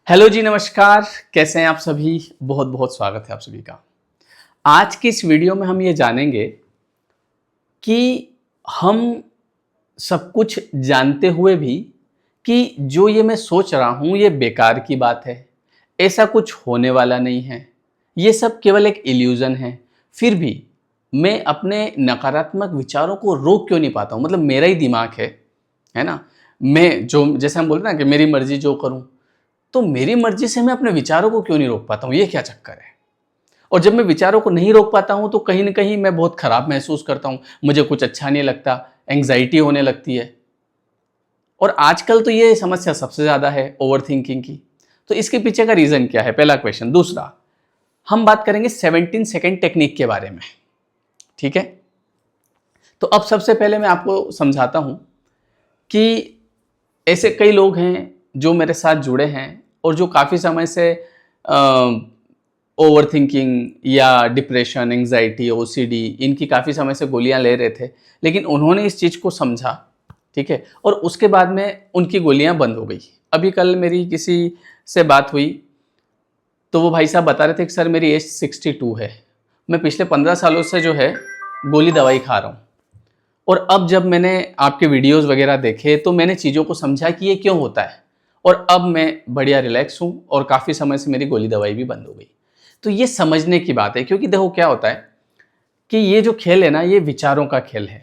Hello जी, नमस्कार। कैसे हैं आप सभी? बहुत बहुत स्वागत है आप सभी का। आज की इस वीडियो में हम ये जानेंगे कि हम सब कुछ जानते हुए भी कि जो ये मैं सोच रहा हूँ ये बेकार की बात है, ऐसा कुछ होने वाला नहीं है, ये सब केवल एक इल्यूज़न है। फिर भी मैं अपने नकारात्मक विचारों को रोक क्यों नहीं पाता हूँ? मतलब मेरा ही दिमाग है ना? मैं जो जैसे हम बोलते हैं ना कि मेरी मर्ज़ी जो करूँ, तो मेरी मर्ज़ी से मैं अपने विचारों को क्यों नहीं रोक पाता हूँ? ये क्या चक्कर है? और जब मैं विचारों को नहीं रोक पाता हूँ, तो कहीं न कहीं मैं बहुत खराब महसूस करता हूँ। मुझे कुछ अच्छा नहीं लगता, एंग्ज़ायटी होने लगती है। और आजकल तो ये समस्या सबसे ज़्यादा है ओवरथिंकिंग की। तो इसके पीछे का रीज़न क्या है? पहला क्वेश्चन। दूसरा, हम बात करेंगे 17 सेकंड टेक्निक के बारे में, ठीक है? तो अब सबसे पहले मैं आपको समझाता हूँ कि ऐसे कई लोग हैं जो मेरे साथ जुड़े हैं और जो काफ़ी समय से ओवरथिंकिंग या डिप्रेशन, एंग्जाइटी, ओसीडी इनकी काफ़ी समय से गोलियां ले रहे थे, लेकिन उन्होंने इस चीज़ को समझा, ठीक है? और उसके बाद में उनकी गोलियां बंद हो गई। अभी कल मेरी किसी से बात हुई, तो वो भाई साहब बता रहे थे कि सर मेरी एज 62 है, मैं पिछले 15 सालों से जो है गोली दवाई खा रहा हूँ। और अब जब मैंने आपके वीडियोस वगैरह देखे तो मैंने चीज़ों को समझा कि ये क्यों होता है, और अब मैं बढ़िया रिलैक्स हूँ और काफ़ी समय से मेरी गोली दवाई भी बंद हो गई। तो ये समझने की बात है, क्योंकि देखो क्या होता है कि ये जो खेल है ना, ये विचारों का खेल है।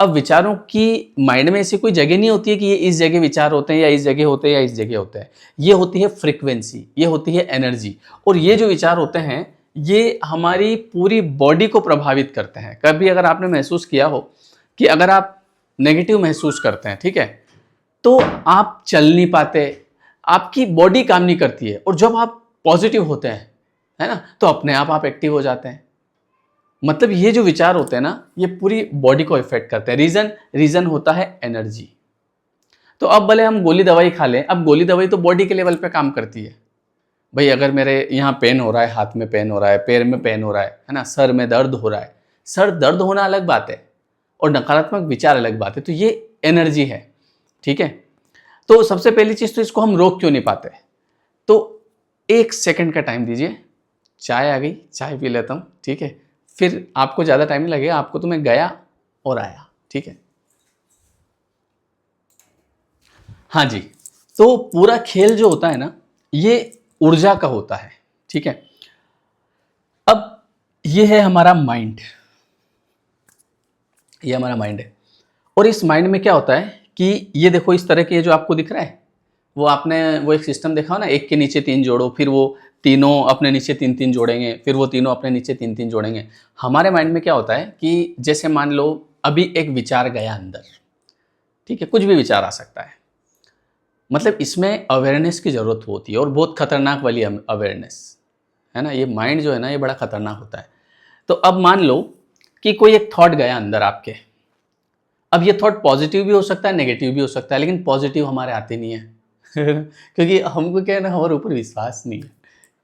अब विचारों की माइंड में ऐसी कोई जगह नहीं होती है कि ये इस जगह विचार होते हैं या इस जगह होते हैं या इस जगह होते हैं। ये होती है फ्रीक्वेंसी, ये होती है एनर्जी। और ये जो विचार होते हैं ये हमारी पूरी बॉडी को प्रभावित करते हैं। कभी अगर आपने महसूस किया हो कि अगर आप नेगेटिव महसूस करते हैं, ठीक है, तो आप चल नहीं पाते, आपकी बॉडी काम नहीं करती है। और जब आप पॉजिटिव होते हैं, है ना, तो अपने आप एक्टिव हो जाते हैं। मतलब ये जो विचार होते हैं ना, ये पूरी बॉडी को इफेक्ट करते हैं। रीजन होता है एनर्जी। तो अब भले हम गोली दवाई खा लें, अब गोली दवाई तो बॉडी के लेवल पे काम करती है। भाई अगर मेरे यहाँ पेन हो रहा है, हाथ में पेन हो रहा है, पैर में पेन हो रहा है ना, सर में दर्द हो रहा है, सर दर्द होना अलग बात है और नकारात्मक विचार अलग बात है। तो ये एनर्जी है, ठीक है? तो सबसे पहली चीज तो इसको हम रोक क्यों नहीं पाते? तो 1 सेकंड का टाइम दीजिए। चाय आ गई, चाय पी लेता हूँ, ठीक है? फिर आपको ज़्यादा टाइम नहीं लगेगा, आपको तो मैं गया और आया, ठीक है? हाँ जी। तो पूरा खेल जो होता है ना, ये ऊर्जा का होता है, ठीक है? अब ये है हमारा माइंड, ये हमारा माइंड है। और इस माइंड में क्या होता है कि ये देखो इस तरह के ये जो आपको दिख रहा है, वो आपने वो एक सिस्टम देखा हो ना, एक के नीचे तीन जोड़ो, फिर वो तीनों अपने नीचे तीन तीन जोड़ेंगे, फिर वो तीनों अपने नीचे तीन तीन जोड़ेंगे। हमारे माइंड में क्या होता है कि जैसे मान लो अभी एक विचार गया अंदर, ठीक है, कुछ भी विचार आ सकता है। मतलब इसमें अवेयरनेस की ज़रूरत होती है और बहुत खतरनाक वाली अवेयरनेस, है ना? ये माइंड जो है ना, ये बड़ा खतरनाक होता है। तो अब मान लो कि कोई एक थॉट गया अंदर आपके। अब ये थॉट पॉजिटिव भी हो सकता है, नेगेटिव भी हो सकता है, लेकिन पॉजिटिव हमारे आते नहीं है क्योंकि हमको क्या है ना, हमारे ऊपर विश्वास नहीं है,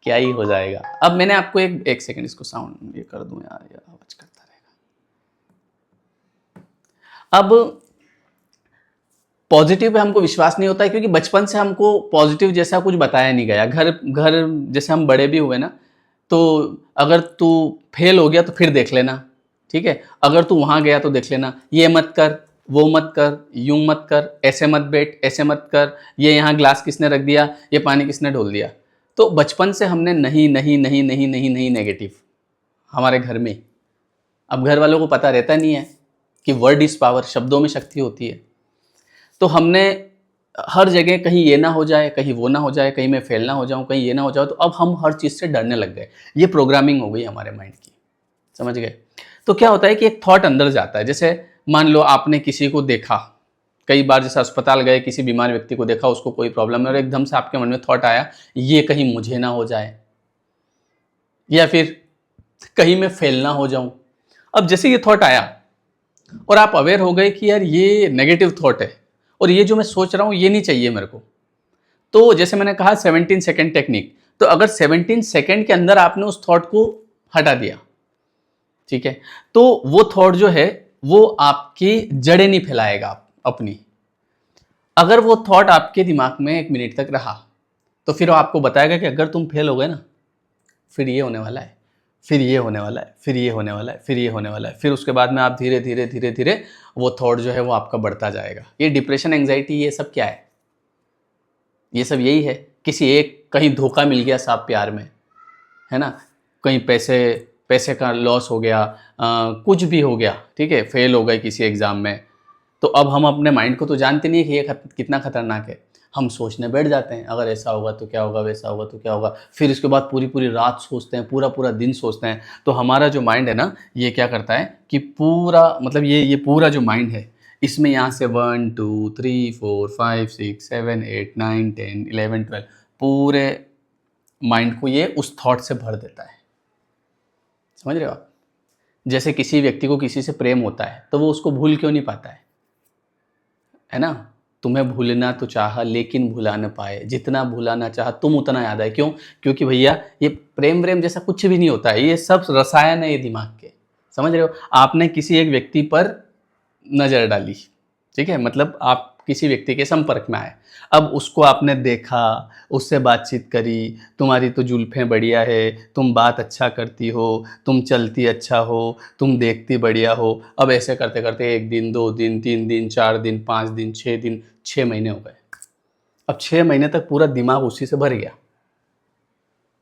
क्या ही हो जाएगा। अब मैंने आपको एक सेकंड इसको साउंड ये कर दूं यार, ये आवाज करता रहेगा। अब पॉजिटिव पे हमको विश्वास नहीं होता है, क्योंकि बचपन से हमको पॉजिटिव जैसा कुछ बताया नहीं गया। घर घर जैसे हम बड़े भी हुए ना, तो अगर तू फेल हो गया तो फिर देख लेना, ठीक है? अगर तू वहां गया तो देख लेना, ये मत कर, वो मत कर, यूं मत कर, ऐसे मत बैठ, ऐसे मत कर, ये यहाँ ग्लास किसने रख दिया, ये पानी किसने ढोल दिया। तो बचपन से हमने नहीं नहीं नहीं नहीं नहीं नहीं नेगेटिव हमारे घर में। अब घर वालों को पता रहता नहीं है कि वर्ड इज पावर, शब्दों में शक्ति होती है। तो हमने हर जगह कहीं ये ना हो जाए, कहीं वो ना हो जाए, कहीं मैं फेल ना हो जाऊं, कहीं ये ना हो जाए, तो अब हम हर चीज़ से डरने लग गए। ये प्रोग्रामिंग हो गई हमारे माइंड की, समझ गए? तो क्या होता है कि एक थॉट अंदर जाता है। जैसे मान लो आपने किसी को देखा, कई बार जैसे अस्पताल गए, किसी बीमार व्यक्ति को देखा, उसको कोई प्रॉब्लम है, और एकदम से आपके मन में थॉट आया, ये कहीं मुझे ना हो जाए, या फिर कहीं मैं फेल ना हो जाऊं। अब जैसे ये थॉट आया और आप अवेयर हो गए कि यार ये नेगेटिव थॉट है और ये जो मैं सोच रहा हूँ ये नहीं चाहिए मेरे को, तो जैसे मैंने कहा 17 सेकंड टेक्निक, तो अगर 17 सेकंड के अंदर आपने उस थॉट को हटा दिया, ठीक है, तो वो थॉट जो है वो आपकी जड़ें नहीं फैलाएगा अपनी। अगर वो थॉट आपके दिमाग में 1 मिनट तक रहा, तो फिर वो आपको बताएगा कि अगर तुम फेल हो गए ना, फिर ये होने वाला है, फिर ये होने वाला है, फिर ये होने वाला है, फिर ये होने वाला है। फिर उसके बाद में आप धीरे धीरे धीरे धीरे वो थॉट जो है वो आपका बढ़ता जाएगा। ये डिप्रेशन, एंग्जाइटी, ये सब क्या है? ये सब यही है, किसी एक कहीं धोखा मिल गया साहब प्यार में, है ना, कहीं पैसे का लॉस हो गया, कुछ भी हो गया, ठीक है, फेल हो गए किसी एग्ज़ाम में, तो अब हम अपने माइंड को तो जानते नहीं है कि ये कितना खतरनाक है। हम सोचने बैठ जाते हैं, अगर ऐसा होगा तो क्या होगा, वैसा होगा तो क्या होगा। फिर इसके बाद पूरी पूरी रात सोचते हैं, पूरा पूरा दिन सोचते हैं। तो हमारा जो माइंड है ना, ये क्या करता है कि पूरा मतलब ये पूरा जो माइंड है, इसमें यहाँ से 1 2 3 4 5 6 7 8 9 10 11 12 पूरे माइंड को ये उस थॉट से भर देता है। समझ रहे हो आप? जैसे किसी व्यक्ति को किसी से प्रेम होता है तो वो उसको भूल क्यों नहीं पाता है ना? तुम्हें भूलना तो चाहा लेकिन भुला न पाए, जितना भुलाना चाहा तुम उतना याद आए। क्यों? क्योंकि भैया ये प्रेम व्रेम जैसा कुछ भी नहीं होता है, ये सब रसायन है ये दिमाग के। समझ रहे हो? आपने किसी एक व्यक्ति पर नज़र डाली, ठीक है, मतलब आप किसी व्यक्ति के संपर्क में आए, अब उसको आपने देखा, उससे बातचीत करी, तुम्हारी तो जुल्फ़ें बढ़िया है, तुम बात अच्छा करती हो, तुम चलती अच्छा हो, तुम देखती बढ़िया हो। अब ऐसे करते करते 1 दिन 2 दिन 3 दिन 4 दिन 5 दिन 6 दिन 6 महीने हो गए। अब 6 महीने तक पूरा दिमाग उसी से भर गया।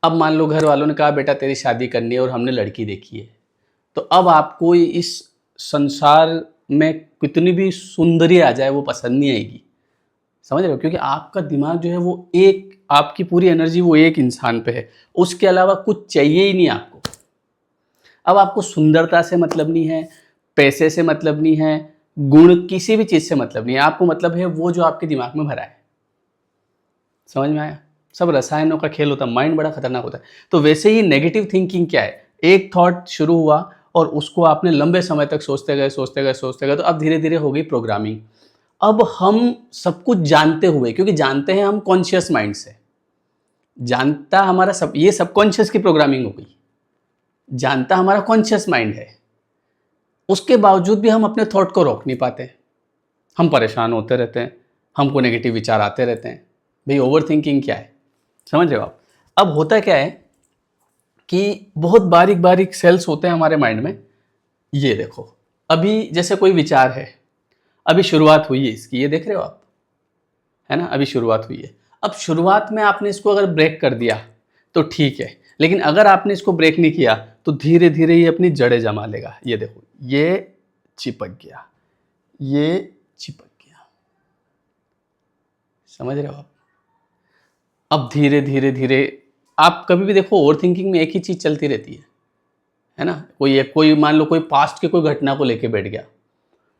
अब मान लो घर वालों ने कहा बेटा तेरी शादी करनी है और हमने लड़की देखी है, तो अब आपको इस संसार में कितनी भी सुंदरी आ जाए वो पसंद नहीं आएगी। समझ रहे हो? क्योंकि आपका दिमाग जो है वो एक, आपकी पूरी एनर्जी वो एक इंसान पे है, उसके अलावा कुछ चाहिए ही नहीं आपको। अब आपको सुंदरता से मतलब नहीं है, पैसे से मतलब नहीं है, गुण किसी भी चीज़ से मतलब नहीं है, आपको मतलब है वो जो आपके दिमाग में भरा है। समझ में आया? सब रसायनों का खेल होता है, माइंड बड़ा खतरनाक होता है। तो वैसे ही नेगेटिव थिंकिंग क्या है? एक थॉट शुरू हुआ और उसको आपने लंबे समय तक सोचते गए सोचते गए सोचते गए, तो अब धीरे धीरे हो गई प्रोग्रामिंग। अब हम सब कुछ जानते हुए, क्योंकि जानते हैं हम कॉन्शियस माइंड से, जानता हमारा सब, ये सबकॉन्शियस की प्रोग्रामिंग हो गई, जानता हमारा कॉन्शियस माइंड है, उसके बावजूद भी हम अपने थॉट को रोक नहीं पाते। हम परेशान होते रहते हैं, हमको नेगेटिव विचार आते रहते हैं। भाई ओवर थिंकिंग क्या है? समझ रहे हो आप? अब होता क्या है कि बहुत बारीक बारीक सेल्स होते हैं हमारे माइंड में। ये देखो, अभी जैसे कोई विचार है, अभी शुरुआत हुई है इसकी, ये देख रहे हो आप, है ना, अभी शुरुआत हुई है। अब शुरुआत में आपने इसको अगर ब्रेक कर दिया तो ठीक है, लेकिन अगर आपने इसको ब्रेक नहीं किया तो धीरे धीरे ये अपनी जड़ें जमा लेगा। ये देखो, ये चिपक गया, ये चिपक गया। समझ रहे हो आप? अब धीरे धीरे धीरे आप कभी भी देखो, ओवर थिंकिंग में एक ही चीज़ चलती रहती है ना। कोई मान लो कोई पास्ट के कोई घटना को लेके बैठ गया,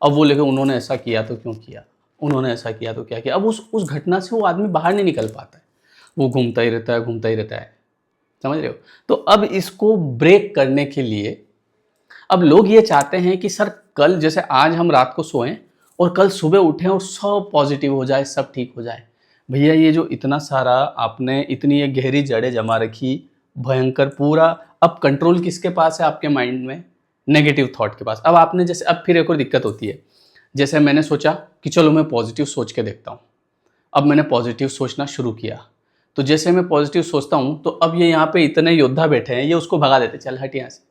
अब वो लेके उन्होंने ऐसा किया तो क्यों किया, उन्होंने ऐसा किया तो क्या किया। अब उस घटना से वो आदमी बाहर नहीं निकल पाता है, वो घूमता ही रहता है, घूमता ही रहता है। समझ रहे हो? तो अब इसको ब्रेक करने के लिए अब लोग ये चाहते हैं कि सर कल, जैसे आज हम रात को सोएं और कल सुबह उठें और सब पॉजिटिव हो जाए, सब ठीक हो जाए। भैया ये जो इतना सारा आपने, इतनी ये गहरी जड़ें जमा रखी, भयंकर पूरा, अब कंट्रोल किसके पास है आपके माइंड में? नेगेटिव थॉट के पास। अब आपने जैसे, अब फिर एक और दिक्कत होती है, जैसे मैंने सोचा कि चलो मैं पॉजिटिव सोच के देखता हूँ। अब मैंने पॉजिटिव सोचना शुरू किया, तो जैसे मैं पॉजिटिव सोचता हूँ तो अब ये यहाँ पे इतने योद्धा बैठे हैं, ये उसको भगा देते, चल हट यहाँ से।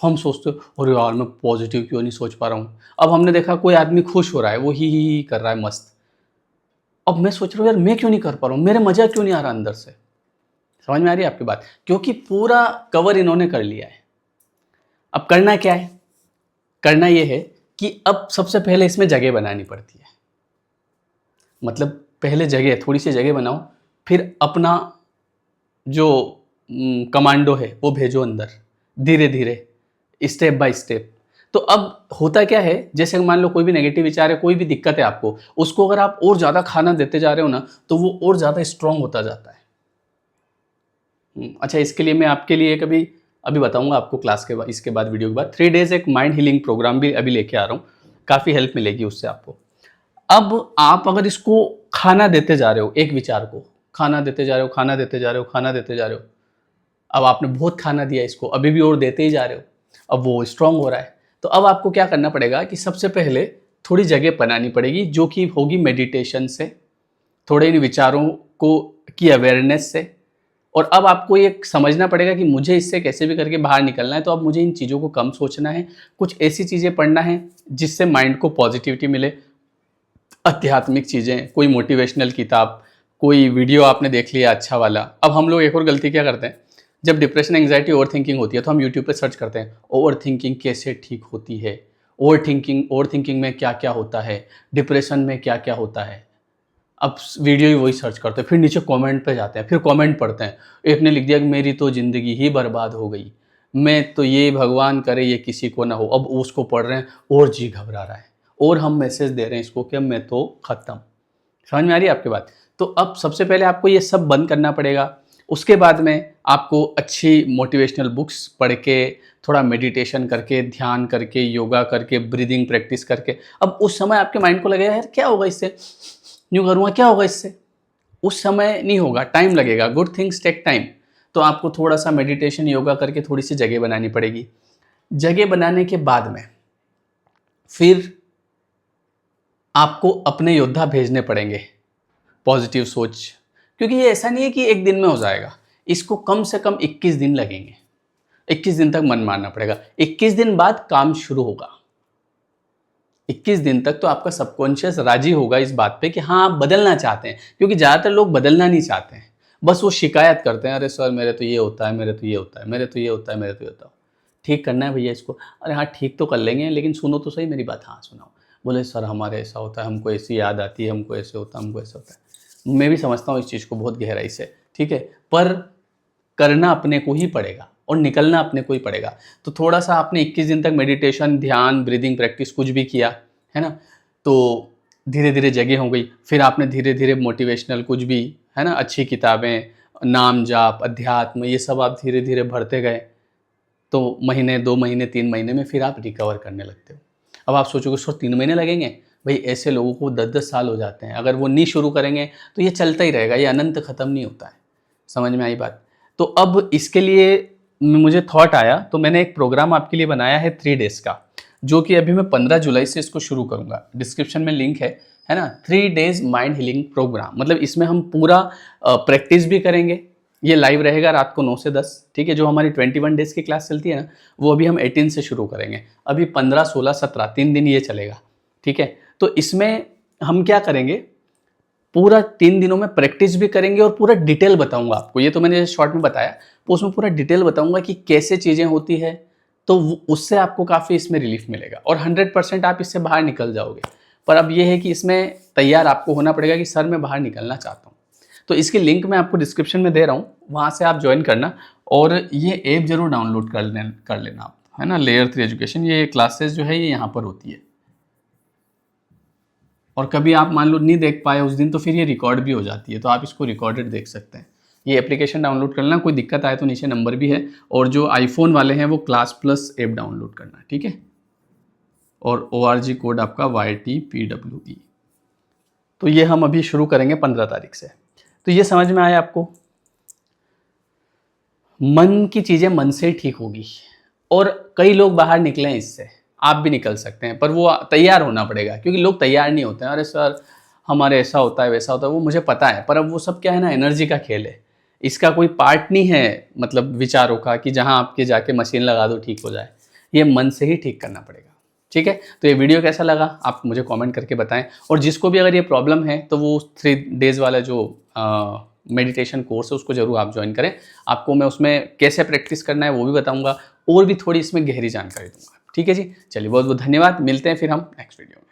हम सोचते अरे यार मैं पॉजिटिव क्यों नहीं सोच पा रहा हूँ। अब हमने देखा कोई आदमी खुश हो रहा है, वो ही कर रहा है मस्त। अब मैं सोच रहा हूँ यार मैं क्यों नहीं कर पा रहा हूँ, मेरे मजा क्यों नहीं आ रहा अंदर से। समझ में आ रही है आपकी बात? क्योंकि पूरा कवर इन्होंने कर लिया है। अब करना क्या है? करना ये है कि अब सबसे पहले इसमें जगह बनानी पड़ती है। मतलब पहले जगह, थोड़ी सी जगह बनाओ, फिर अपना जो कमांडो है वो भेजो अंदर, धीरे धीरे, स्टेप बाय स्टेप। तो अब होता क्या है, जैसे मान लो कोई भी नेगेटिव विचार है, कोई भी दिक्कत है आपको, उसको अगर आप और ज़्यादा खाना देते जा रहे हो ना, तो वो और ज़्यादा स्ट्रांग होता जाता है। अच्छा, इसके लिए मैं आपके लिए कभी अभी बताऊंगा आपको, क्लास के बाद, इसके बाद, वीडियो के बाद 3 डेज़ एक माइंड हीलिंग प्रोग्राम भी अभी लेके आ रहा हूँ, काफ़ी हेल्प मिलेगी उससे आपको। अब आप अगर इसको खाना देते जा रहे हो, एक विचार को खाना देते जा रहे हो, खाना देते जा रहे हो, खाना देते जा रहे हो, अब आपने बहुत खाना दिया इसको, अभी भी और देते ही जा रहे हो, अब वो स्ट्रांग हो रहा है। तो अब आपको क्या करना पड़ेगा कि सबसे पहले थोड़ी जगह बनानी पड़ेगी, जो कि होगी मेडिटेशन से। थोड़े इन विचारों को की अवेयरनेस से। और अब आपको ये समझना पड़ेगा कि मुझे इससे कैसे भी करके बाहर निकलना है। तो अब मुझे इन चीज़ों को कम सोचना है, कुछ ऐसी चीज़ें पढ़ना है जिससे माइंड को पॉजिटिविटी मिले, आध्यात्मिक चीज़ें, कोई मोटिवेशनल किताब, कोई वीडियो आपने देख लिया अच्छा वाला। अब हम लोग एक और गलती क्या करते हैं, जब डिप्रेशन, एंग्जाइटी, ओवर थिंकिंग होती है तो हम यूट्यूब पे सर्च करते हैं ओवर थिंकिंग कैसे ठीक होती है, ओवर थिंकिंग में क्या क्या होता है, डिप्रेशन में क्या क्या होता है। अब वीडियो ही वही सर्च करते हैं, फिर नीचे कमेंट पे जाते हैं, फिर कमेंट पढ़ते हैं। एक ने लिख दिया कि मेरी तो ज़िंदगी ही बर्बाद हो गई, मैं तो ये भगवान करे ये किसी को ना हो। अब उसको पढ़ रहे हैं और जी घबरा रहा है, और हम मैसेज दे रहे हैं इसको कि मैं तो ख़त्म। समझ में आ रही है आपकी बात? तो अब सबसे पहले आपको ये सब बंद करना पड़ेगा। उसके बाद में आपको अच्छी मोटिवेशनल बुक्स पढ़ के, थोड़ा मेडिटेशन करके, ध्यान करके, योगा करके, ब्रीदिंग प्रैक्टिस करके, अब उस समय आपके माइंड को लगेगा यार क्या होगा इससे, यूँ करूँगा क्या होगा इससे, उस समय नहीं होगा, टाइम लगेगा। Good things take time. तो आपको थोड़ा सा मेडिटेशन, योगा करके थोड़ी सी जगह बनानी पड़ेगी। जगह बनाने के बाद में फिर आपको अपने योद्धा भेजने पड़ेंगे, पॉजिटिव सोच। क्योंकि ये ऐसा नहीं है कि एक दिन में हो जाएगा, इसको कम से कम 21 दिन लगेंगे। 21 दिन तक मन मारना पड़ेगा। 21 दिन बाद काम शुरू होगा। 21 दिन तक तो आपका सबकॉन्शियस राजी होगा इस बात पे कि हाँ आप बदलना चाहते हैं। क्योंकि ज़्यादातर लोग बदलना नहीं चाहते हैं, बस वो शिकायत करते हैं, अरे सर मेरे तो ये होता है, मेरे तो ये होता है, मेरे तो ये होता है, मेरे तो ये होता है, ठीक करना है भैया इसको। अरे हाँ ठीक तो कर लेंगे, लेकिन सुनो तो सही मेरी बात। हाँ सुनाओ। बोले सर हमारे ऐसा होता है, हमको ऐसी याद आती है, हमको ऐसे होता है, हमको ऐसा होता है। मैं भी समझता हूँ इस चीज़ को बहुत गहराई से, ठीक है, पर करना अपने को ही पड़ेगा और निकलना अपने को ही पड़ेगा। तो थोड़ा सा आपने 21 दिन तक मेडिटेशन, ध्यान, ब्रीदिंग प्रैक्टिस कुछ भी किया है ना, तो धीरे धीरे जगह हो गई। फिर आपने धीरे धीरे मोटिवेशनल कुछ भी है ना, अच्छी किताबें, नाम जाप, अध्यात्म, ये सब आप धीरे धीरे भरते गए। तो महीने, 2 महीने, 3 महीने में फिर आप रिकवर करने लगते हो। अब आप सोचोगे सर 3 महीने लगेंगे, भाई ऐसे लोगों को 10-10 साल हो जाते हैं। अगर वो नहीं शुरू करेंगे तो ये चलता ही रहेगा, ये अनंत ख़त्म नहीं होता है। समझ में आई बात? तो अब इसके लिए मुझे थॉट आया, तो मैंने एक प्रोग्राम आपके लिए बनाया है 3 डेज़ का, जो कि अभी मैं 15 जुलाई से इसको शुरू करूँगा। डिस्क्रिप्शन में लिंक है ना। 3 डेज़ माइंड हीलिंग प्रोग्राम, मतलब इसमें हम पूरा प्रैक्टिस भी करेंगे। ये लाइव रहेगा रात को 9 से 10, ठीक है। जो हमारी 21 डेज़ की क्लास चलती है ना, वो अभी हम 18 से शुरू करेंगे। अभी 15, 16, 17 3 दिन ये चलेगा, ठीक है। तो इसमें हम क्या करेंगे, पूरा 3 दिनों में प्रैक्टिस भी करेंगे और पूरा डिटेल बताऊंगा आपको। ये तो मैंने शॉर्ट में बताया, तो उसमें पूरा डिटेल बताऊंगा कि कैसे चीज़ें होती है। तो उससे आपको काफ़ी इसमें रिलीफ मिलेगा और 100% आप इससे बाहर निकल जाओगे। पर अब ये है कि इसमें तैयार आपको होना पड़ेगा कि सर मैं बाहर निकलना चाहता हूँ। तो इसकी लिंक मैं आपको डिस्क्रिप्शन में दे रहा हूँ, वहाँ से आप ज्वाइन करना। और ये ऐप ज़रूर डाउनलोड कर लेना आप, है ना। लेयर 3 एजुकेशन, ये क्लासेस जो है ये यहाँ पर होती है। और कभी आप मान लो नहीं देख पाए उस दिन, तो फिर ये रिकॉर्ड भी हो जाती है, तो आप इसको रिकॉर्डेड देख सकते हैं। ये एप्लीकेशन डाउनलोड करना, कोई दिक्कत आए तो नीचे नंबर भी है। और जो आईफोन वाले हैं वो क्लास प्लस ऐप डाउनलोड करना, ठीक है। और ORG कोड आपका YTPWE। तो ये हम अभी शुरू करेंगे 15 तारीख से। तो ये समझ में आया आपको, मन की चीज़ें मन से ही ठीक होगी। और कई लोग बाहर निकले हैं इससे, आप भी निकल सकते हैं, पर वो तैयार होना पड़ेगा। क्योंकि लोग तैयार नहीं होते हैं, अरे सर हमारे ऐसा होता है, वैसा होता है, वो मुझे पता है। पर अब वो सब क्या है ना, एनर्जी का खेल है। इसका कोई पार्ट नहीं है, मतलब विचारों का, कि जहाँ आपके जाके मशीन लगा दो ठीक हो जाए। ये मन से ही ठीक करना पड़ेगा, ठीक है। तो ये वीडियो कैसा लगा आप मुझे कमेंट करके बताएं। और जिसको भी अगर ये प्रॉब्लम है तो वो 3 डेज़ वाला जो मेडिटेशन कोर्स है उसको जरूर आप ज्वाइन करें। आपको मैं उसमें कैसे प्रैक्टिस करना है वो भी बताऊंगा, और भी थोड़ी इसमें गहरी जानकारी दूंगा, ठीक है जी। चलिए बहुत बहुत धन्यवाद, मिलते हैं फिर हम नेक्स्ट वीडियो में।